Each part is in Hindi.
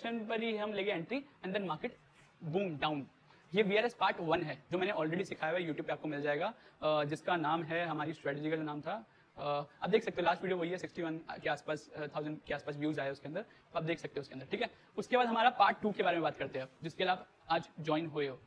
पर ही हम लेंगे entry and then market boom down. ये VRS पार्ट 1 है जो मैंने ऑलरेडी सिखाया हुआ है, यूट्यूब पे आपको मिल जाएगा, जिसका नाम है, हमारी स्ट्रेटजी का जो नाम था, आप देख सकते हो लास्ट वीडियो वही है, 61 के आसपास 1000 के आसपास व्यूज आए उसके अंदर, तो आप देख सकते हो उसके अंदर, ठीक है। उसके बाद हमारा पार्ट 2 के बारे में बात करते हैं जिसके लिए आप आज ज्वाइन हुए हो।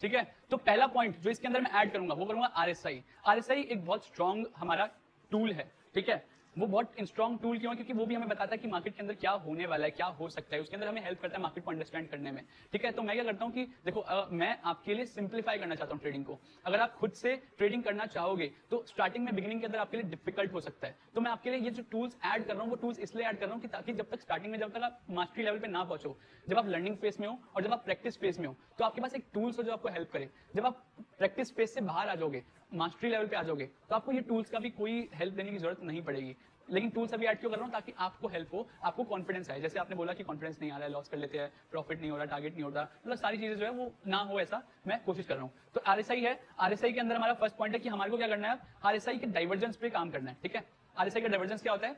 ठीक है, तो पहला पॉइंट जो इसके अंदर मैं ऐड करूंगा वो करूंगा RSI। RSI एक बहुत स्ट्रॉन्ग हमारा टूल है, ठीक है। वो बहुत स्ट्रॉन्ग टूल क्यों है? क्योंकि वो भी हमें बताता है कि मार्केट के अंदर क्या होने वाला है, क्या हो सकता है, उसके अंदर हमें हेल्प करता है मार्केट को अंडरस्टैंड करने में, ठीक है। तो मैं क्या करता हूँ कि देखो, मैं आपके लिए सिंप्लीफाई करना चाहता हूँ ट्रेडिंग को। अगर आप खुद से ट्रेडिंग करना चाहोगे तो स्टार्टिंग में, बिगिनिंग के अंदर आपके लिए डिफिकल्ट हो सकता है, तो मैं आपके लिए ये जो टूल्स ऐड कर रहा हूँ वो टूल्स इसलिए ऐड कर रहा हूँ कि ताकि जब तक स्टार्टिंग में, जब तक आप मास्टरी लेवल पे ना पहुंचो, जब आप लर्निंग फेस में हो और जब आप प्रैक्टिस फेस में हो, तो आपके पास एक टूल्स हो जो आपको हेल्प करे। जब आप प्रैक्टिस फेस से बाहर आ जाओगे, मास्टरी लेवल पे आ जाओगे, तो आपको ये टूल्स का भी कोई हेल्प देने की जरूरत नहीं पड़ेगी। लेकिन टूल्स अभी ऐड क्यों कर रहा हूँ? ताकि आपको हेल्प हो, आपको कॉन्फिडेंस आए। जैसे आपने बोला कि कॉन्फिडेंस नहीं आ रहा है, लॉस कर लेते हैं, प्रॉफिट नहीं हो रहा, टारगेट नहीं होता, मतलब सारी चीजें जो है वो ना हो, ऐसा मैं कोशिश कर रहा हूँ। तो RSI है, RSI के अंदर हमारा फर्स्ट पॉइंट है कि हमारे को क्या करना है, RSI के डाइवर्जेंस पे काम करना है, ठीक है। RSI का डाइवर्जेंस क्या होता है?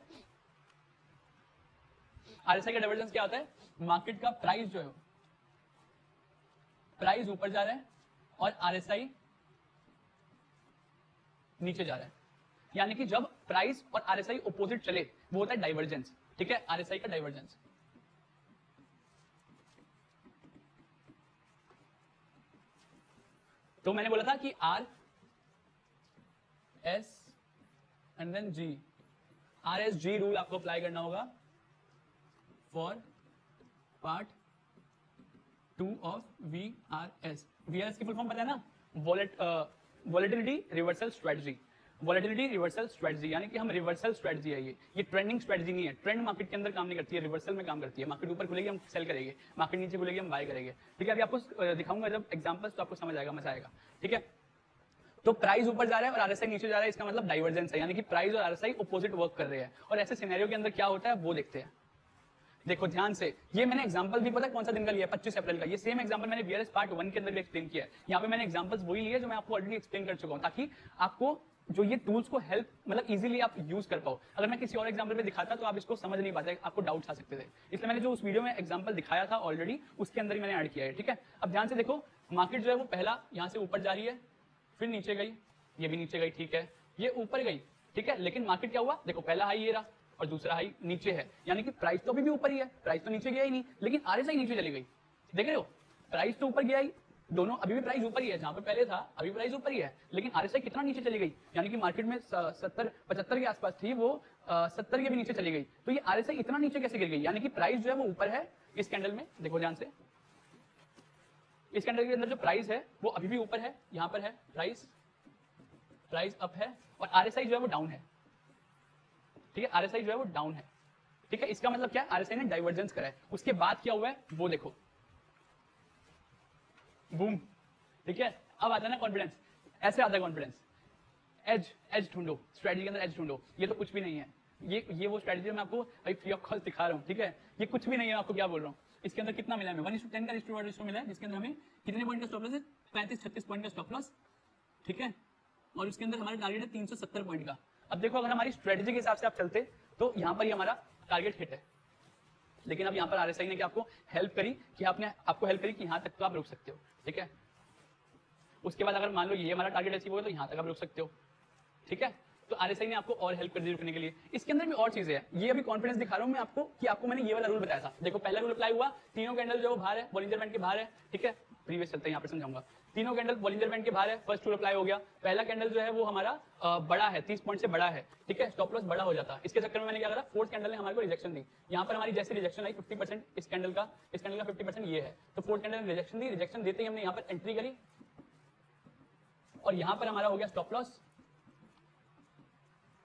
RSI का डाइवर्जेंस क्या होता है? मार्केट का प्राइस जो है, प्राइस ऊपर जा रहा है और RSI नीचे जा रहा है, यानी कि जब प्राइस और RSI ऑपोजिट चले वो होता है डाइवर्जेंस, ठीक है। RSI का डाइवर्जेंस, तो मैंने बोला था कि R S and then G, RSG rule आपको अप्लाई करना होगा for part 2 of VRS। VRS की फुल फॉर्म पता है ना? Volatility reversal strategy. Volatility reversal strategy, यानी कि हम रिवर्सल स्ट्रेटजी है ये ट्रेंडिंग स्ट्रेटजी नहीं है। ट्रेंड मार्केट के अंदर काम नहीं करती है, रिवर्सल में काम करती है। मार्केट ऊपर खुलेगी हम सेल करेंगे, मार्केट नीचे खुलेगी हम बाय करेंगे, ठीक है। अभी आपको दिखाऊंगा जब एग्जांपल्स, तो आपको समझ आएगा, मजा आएगा, ठीक है। तो प्राइस ऊपर जा रहा है और RSI नीचे जा रहा है, इसका मतलब डाइवर्जेंस है, यानी कि प्राइस और RSI ऑपोजिट वर्क कर रहे हैं। और ऐसे सिनेरियो के अंदर क्या होता है वो देखते हैं। देखो ध्यान से, ये मैंने एग्जांपल भी पता है कौन सा दिन का लिया है, 25 अप्रैल का। ये सेम एग्जांपल मैंने VRS पार्ट 1 के अंदर भी एक्सप्लेन किया है। यहाँ पे मैंने एग्जांपल्स वही लिए जो मैं आपको ऑलरेडी एक्सप्लेन कर चुका हूँ, ताकि आपको जो ये टूल्स को हेल्प, मतलब इजीली आप यूज कर पाओ। अगर मैं किसी और एग्जांपल पे दिखाता तो आप इसको समझ नहीं पाते, आपको डाउट्स आ सकते थे। इसलिए मैंने जो उस वीडियो में एग्जांपल दिखाया था ऑलरेडी, उसके अंदर ही मैंने ऐड किया है, ठीक है। अब ध्यान से देखो, मार्केट जो है वो पहला यहाँ से ऊपर जा रही है, फिर नीचे गई, ये भी नीचे गई, ठीक है, ये ऊपर गई, ठीक है। लेकिन मार्केट क्या हुआ? देखो, पहला हाई ये रहा और दूसरा हाई नीचे है, यानी कि प्राइस तो अभी भी ऊपर ही है, प्राइस तो नीचे गया ही नहीं, लेकिन RSI नीचे चली गई। देख रहे हो, प्राइस तो ऊपर गया ही, दोनों अभी भी प्राइस ऊपर ही है, जहां पे पहले था अभी प्राइस ऊपर ही है, लेकिन RSI कितना नीचे चली गई, यानी कि मार्केट में 70-75 के आसपास थी, वो 70 के भी नीचे चली गई। तो ये RSI इतना नीचे कैसे गिर गई? यानी कि प्राइस जो है वो ऊपर है इस कैंडल में, देखो ध्यान से, इस कैंडल के अंदर जो प्राइस है वो अभी भी ऊपर है, यहां पर है प्राइस अप है, और RSI जो है वो डाउन है, ठीक है। RSI जो है वो डाउन है, ठीक है। इसका मतलब क्या है? RSI ने डाइवर्जेंस करा है। उसके बाद क्या हुआ है वो देखो, बूम, ठीक है। अब आता है ना कॉन्फिडेंस, ऐसे आता है कॉन्फिडेंस। एज ढूंढो, स्ट्रेटजी के अंदर एज ढूंढो। ये तो कुछ भी नहीं है, ये वो स्ट्रेटजी मैं आपको भाई फ्री ऑफ कॉस्ट दिखा रहा हूँ, ठीक है। ये कुछ भी नहीं है, आपको क्या बोल रहा हूँ। इसके अंदर कितना मिला है? 1:10 का रेशियो मिला है, जिसके अंदर हमें कितने पॉइंट का स्टॉप लॉस है? 35-36 पॉइंट का स्टॉप लॉस, ठीक है। और उसके अंदर हमारा टारगेट है 370 पॉइंट का। अब देखो, अगर हमारी स्ट्रेटजी के हिसाब से आप चलते तो यहाँ पर ही हमारा टारगेट हिट है, लेकिन अब यहाँ पर RSI ने क्या आपको हेल्प करी कि आपको हेल्प करी कि यहाँ तक तो आप रुक सकते हो, ठीक है। उसके बाद अगर मान लो ये हमारा टारगेट अचीव होगा तो यहाँ तक आप रुक सकते हो, ठीक है। तो RSI ने आपको और हेल्प कर दी रुकने के लिए। इसके अंदर भी और चीजें हैं, ये अभी कॉन्फिडेंस दिखा रहा हूँ मैं आपको कि आपको मैंने ये वाला रूल बताया था। देखो, पहला रूल अप्लाई हुआ, तीनों कैंडल जो बाहर है, बॉलिंजर बैंड के बाहर है, ठीक है। प्रीवियस चलते हैं, यहाँ पर समझाऊंगा। तीनों कैंडल बॉलिंजर बैंड के बाहर है, फर्स्ट रूल अप्लाई हो गया। पहला कैंडल जो है वो हमारा बड़ा है, 30 पॉइंट से बड़ा है, ठीक है, स्टॉप लॉस बड़ा हो जाता है। इसके चक्कर में मैंने क्या करा, फोर्थ कैंडल ने हमारे को रिजेक्शन दी। यहाँ पर हमारी जैसे रिजेक्शन आई 50%, इस कैंडल का 50% ये है, तो फोर्थ कैंडल ने रिजेक्शन दी। रिजेक्शन देते ही हमने यहाँ पर एंट्री करी और यहाँ पर हमारा हो गया स्टॉप लॉस।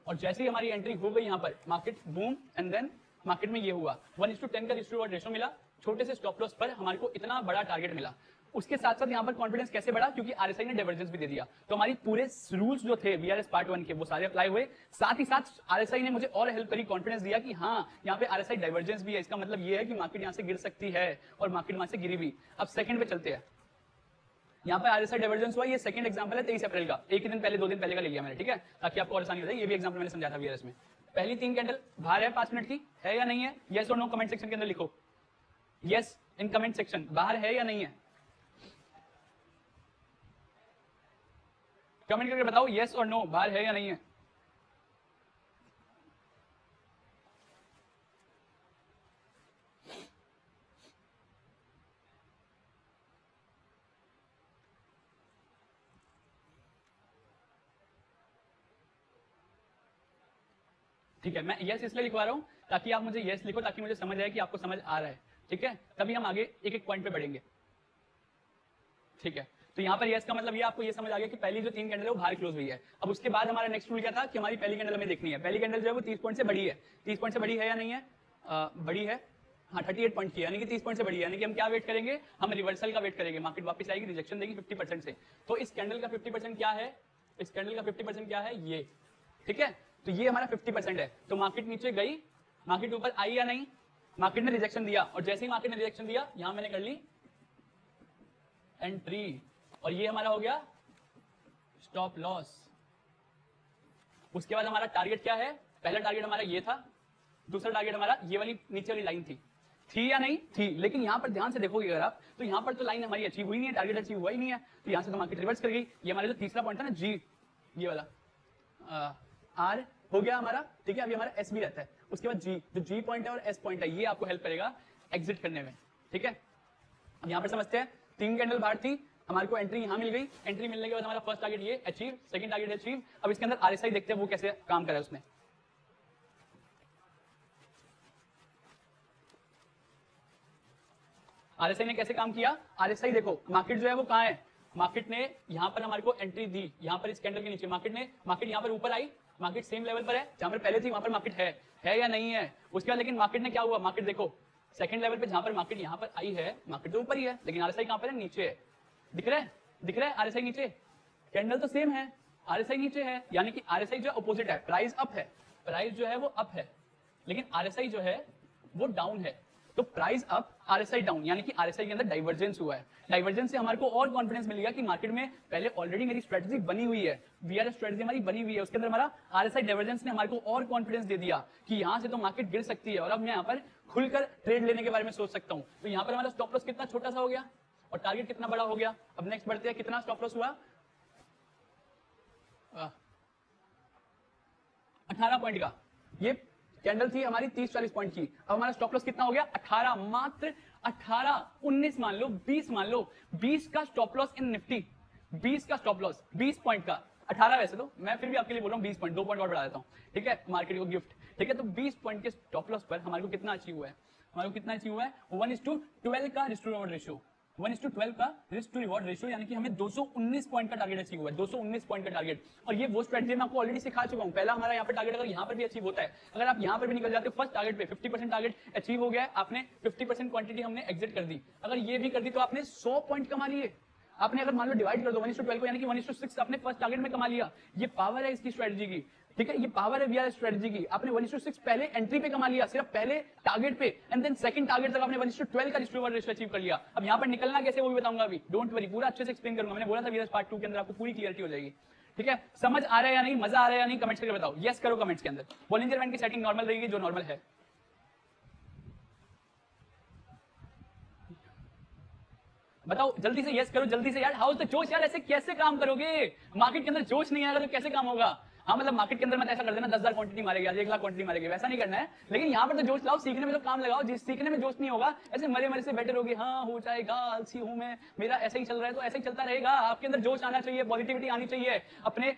और जैसे ही हमारी एंट्री हो गई यहाँ पर, market boom and then market में ये हुआ 1:10 का रिस्क रिवॉर्ड रेशो मिला। छोटे से स्टॉप लॉस पर हमारे को इतना बड़ा टारगेट मिला। उसके साथ साथ यहाँ पर कॉन्फिडेंस कैसे बढ़ा? क्योंकि RSI ने डाइवर्जेंस भी दे दिया। तो हमारी पूरे रूल्स जो थे VRS पार्ट 1 के वो सारे अप्लाई हुए। साथ ही साथ RSI ने मुझे और हेल्प करी, कॉन्फिडेंस दिया कि हाँ, यहाँ पे RSI डाइवर्जेंस भी है। इसका मतलब ये है कि मार्केट यहाँ से गिर सकती है और मार्केट वहां से गिरी भी। अब सेकंड पे चलते हैं। यहाँ पे RSI डाइवर्जेंस हुआ, ये सेकंड एग्जांपल है 23 अप्रैल का, एक ही दिन पहले, 2 दिन पहले का ले लिया मैंने, ठीक है, ताकि आपको और आसानी हो जाए। ये भी एग्जांपल मैंने समझा था VRS में। पहली 3 कैंडल बाहर है 5 मिनट की, है या नहीं है? यस और नो कमेंट सेक्शन के अंदर लिखो, यस इन कमेंट सेक्शन, बाहर है या नहीं है? कमेंट करके बताओ यस और नो, बाहर है या नहीं है? ठीक है, मैं यस इसलिए लिखवा रहा हूं ताकि आप मुझे यस लिखो, ताकि मुझे समझ आए कि आपको समझ आ रहा है। ठीक है, तभी हम आगे एक एक पॉइंट पे बढ़ेंगे। ठीक है, तो यहाँ पर यस का मतलब ये आपको ये समझ आ गया कि पहली जो 3 कैंडल है वो बाहर क्लोज हुई है। अब उसके बाद हमारा नेक्स्ट रूल क्या था कि हमारी पहली कैंडल हमें देखनी है। पहली कैंडल जो है वो 30 पॉइंट से बड़ी है। 30 पॉइंट से बड़ी है या नहीं है? बड़ी है, हाँ 38 पॉइंट की, यानी कि 30 पॉइंट से बड़ी है, यानी कि हम क्या वेट करेंगे? हम रिवर्सल का वेट करेंगे, मार्केट वापस आएगी, रिजेक्शन देगी 50% से। तो इस कैंडल का 50% क्या है? इस कैंडल का 50% क्या है? ये। ठीक है, तो ये हमारा 50% है। तो मार्केट नीचे गई, मार्केट ऊपर आई या नहीं? मार्केट ने रिजेक्शन दिया, और जैसे ही मार्केट ने रिजेक्शन दिया यहां मैंने कर ली एंट्री, और ये हमारा हो गया स्टॉप लॉस। उसके बाद हमारा टारगेट क्या है? पहला टारगेट हमारा ये था, दूसरा टारगेट हमारा ये वाली नीचे वाली लाइन थी या नहीं थी? लेकिन यहां पर ध्यान से देखोगे अगर आप, तो यहां पर तो लाइन हमारी अचीव हुई नहीं है, टारगेट अचीव हुआ ही नहीं है, तो यहां से तो मार्केट रिवर्स कर गई। ये हमारा जो तीसरा पॉइंट था ना जी, ये वाला आर हो गया हमारा। ठीक है, अभी हमारा एस भी रहता है, उसके बाद जी, जो जी पॉइंट है और एस पॉइंट है ये आपको हेल्प करेगा एग्जिट करने में। ठीक है, अब यहां पर समझते हैं, 3 कैंडल बाहर थी, हमारे को एंट्री यहां मिल गई, एंट्री मिलने के बाद हमारा फर्स्ट टारगेट ये अचीव, सेकंड टारगेट अचीव। अब इसके अंदर आरएसआई देखते हैं वो कैसे काम कर रहा है उसमें। आरएसआई ने कैसे काम किया? आरएसआई देखो, मार्केट जो है वो कहां है? मार्केट ने यहां पर हमारे को एंट्री दी, यहां पर इस कैंडल के नीचे मार्केट यहां पर ऊपर आई, मार्केट सेम लेवल पर है जहां पर पहले थी, वहां पर मार्केट है या नहीं है? उसके बाद लेकिन मार्केट ने क्या हुआ? मार्केट देखो सेकंड लेवल पे जहां पर मार्केट यहां पर आई है, मार्केट तो ऊपर ही है, लेकिन आरएसआई कहां पर है? नीचे है। दिख रहा है आरएसआई नीचे, कैंडल तो सेम है, आरएसआई नीचे है, यानी कि आरएसआई जो अपोजिट है, प्राइस अप है, प्राइस जो है वो अप है, लेकिन आरएसआई जो है वो डाउन है। तो प्राइस अप, आरएसआई डाउन, यानी कि आरएसआई के अंदर डाइवर्जेंस हुआ है। डाइवर्जेंस से हमारे को और कॉन्फिडेंस मिल गया कि मार्केट में पहले ऑलरेडी मेरी स्ट्रेटजी बनी हुई है, वीआरएस स्ट्रेटजी हमारी बनी हुई है, उसके अंदर हमारा आरएसआई डाइवर्जेंस ने हमारे को और कॉन्फिडेंस दे दिया कि यहां से तो मार्केट गिर सकती है, और अब मैं यहां पर खुलकर ट्रेड लेने के बारे में सोच सकता हूं। तो यहां पर हमारा स्टॉप लॉस कितना छोटा सा हो गया और टारगेट कितना बड़ा हो गया। अब नेक्स्ट बढ़ते हैं, कितना स्टॉप लॉस हुआ? 18 पॉइंट का। ये कैंडल थी हमारी 30-40 पॉइंट की, अब हमारा स्टॉप लॉस कितना हो गया? 18, मात्र 18, 19 मान लो, 20 मान लो, 20 का स्टॉप लॉस इन निफ्टी, 20 का स्टॉप लॉस, 20 पॉइंट का, 18 वैसे तो मैं फिर भी आपके लिए बोल रहा हूँ 20 पॉइंट, 2 पॉइंट और बढ़ा देता हूँ। ठीक है, मार्केट को गिफ्ट। ठीक है, तो 20 पॉइंट के स्टॉप लॉस पर हमारे को कितना अचीव हुआ है? हमारे को कितना अचीव हुआ है? 1:12 का रिस्क टू रिवॉर्ड रेशियो, 1:12 का रिस्क टू रिवॉर्ड रेशियो, यानी कि हमें 219 पॉइंट का टारगेट अचीव हुआ है, 219 पॉइंट का टारगेट। और ये वो स्ट्रेटजी मैं आपको ऑलरेडी सिखा चुका हूं। पहला हमारा यहाँ पर टारगेट अगर यहाँ पर भी अचीव होता है, अगर आप यहाँ पर भी निकल जाते हो फर्स्ट टारगेट पे, 50% टारगेट अचीव हो गया है, आपने 50% क्वांटिटी हमने एग्जिट कर दी, अगर ये भी कर दी तो आपने 100 पॉइंट कमा लिए। आपने अगर मान लो डिवाइड कर दो 1:12 को, यानी कि 1:6 आपने फर्स्ट टारगेट में कमा लिया। ये पावर है इसकी स्ट्रेटजी की। ठीक है, ये पावर है वीआरएस स्ट्रेटजी की। आपने 1:6 पहले एंट्री पे कमा लिया, सिर्फ पहले टारगेट पे, एंड देन सेकंड टारगेट तक आपने 1:12 का risk to reward ratio achieve कर लिया। अब यहां पर निकलना कैसे वो भी बताऊंगा अभी, डोंट वरी, पूरा अच्छे से एक्सप्लेन करूंगा। मैंने बोला था वीआरएस पार्ट 2 के अंदर आपको पूरी क्लियरिटी हो जाएगी। ठीक है, समझ आ रहा है या नहीं, मजा आ रहा है या नहीं, कमेंट्स करके बताओ। यस करो कमेंट्स के अंदर। बॉलिंजर बैंड की सेटिंग नॉर्मल रहेगी, जो नॉर्मल है। बताओ जल्दी से, यस करो जल्दी से यार। हाउस द जोश यार, ऐसे कैसे काम करोगे? मार्केट के अंदर जोश नहीं आएगा तो कैसे काम होगा? हाँ मतलब मार्केट के अंदर मैं ऐसा कर देना 10,000 क्वांटिटी मारेगी, आज 1 लाख क्वांटिटी मारेगी, वैसा नहीं करना है। लेकिन यहाँ पर तो जोश लाओ, सीखने में तो काम लगाओ। जिस सीखने में जोश नहीं होगा, ऐसे मरे मरे से बैठे रहोगे, हाँ हो जाएगा, आलसी हूं मैं, मेरा ऐसा ही चल रहा है, तो ऐसा ही चलता रहेगा। आपके अंदर जोश आना चाहिए, पॉजिटिविटी आनी चाहिए। अपने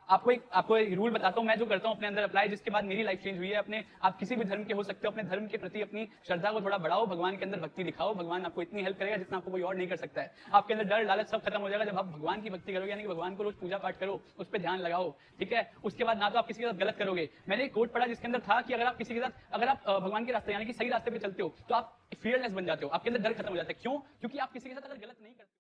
आपको एक रूल बताता हूं मैं, जो करता हूं अपने अंदर अप्लाई, जिसके बाद मेरी लाइफ चेंज हुई है। अपने आप किसी भी धर्म के हो सकते हो, अपने धर्म के प्रति अपनी श्रद्धा को थोड़ा बढ़ाओ, भगवान के अंदर भक्ति दिखाओ, भगवान आपको इतनी हेल्प करेगा जितना आपको कोई और नहीं कर सकता है। आपके अंदर डर लालच सब खत्म हो जाएगा जब आप भगवान की भक्ति करोगे, यानी कि भगवान को रोज पूजा पाठ करो, उस पर ध्यान लगाओ। ठीक है, उसके बाद ना तो आप किसी के साथ गलत करोगे। मैंने एक कोट पढ़ा जिसके अंदर था कि अगर आप किसी के साथ, अगर आप भगवान के रास्ते यानी कि सही रास्ते पे चलते हो, तो आप फियरलेस बन जाते हो, आपके अंदर डर खत्म हो जाता है। क्यों? क्योंकि आप किसी के साथ अगर गलत नहीं करते